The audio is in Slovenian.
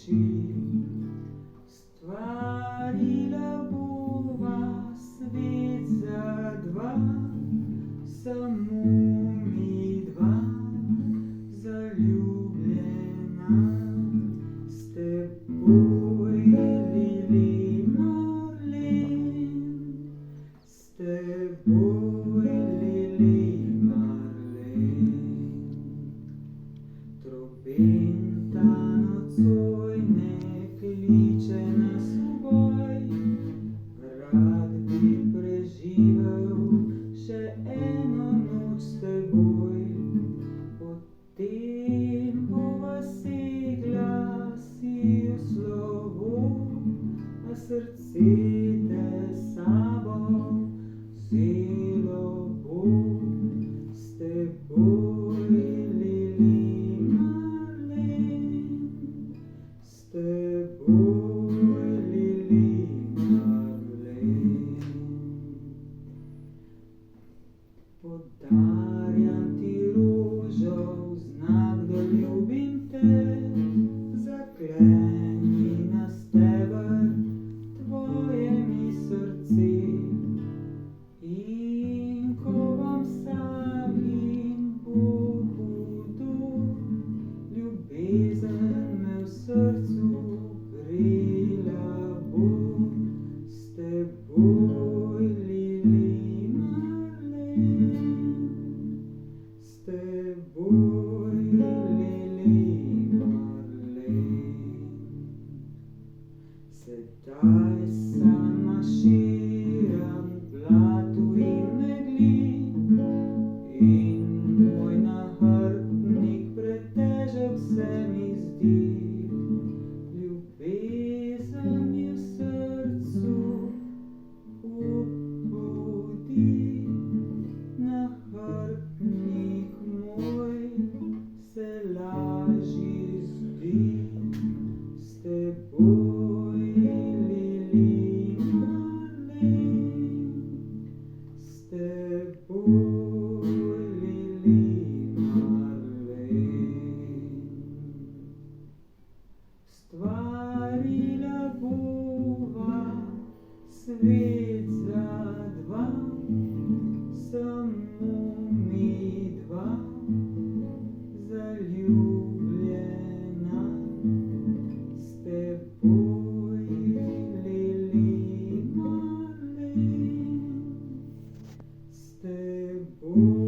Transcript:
oči. Stvarila bova svet za dva, samo mi dva, zaljubljena. S teboj, Lili Marlen, s teboj, Lili Marlen. Trobenta nocoj ne kliče nas oboj, rad bi preživel še eno noč s teboj. Potem bova segla si v slovo, a srce te sabo vzelo bo. S teboj, Lili Marlen, s teboj, Lili Marlen. Podarjam ti rožo v znak, da ljubim te, zakleni na steber tvoje mi srce. In ko bom sam in bo hudo, ljubezen me v srcu grela bo. S teboj, Lili Marlen, s teboj, Lili Marlen. Sedaj sam maširam v blatu in megli, in moj nahrbtnik pretežek se mi zdi. Ljubezen je v srcu obudi, nahrbtnik moj se lažji zdi. S teboj, Lili Marlen, s teboj, Lili Marlen. Stvarila bova svet za dva, samo mi dva, zaljubljena. S teboj, Lili Marlen, s teboj.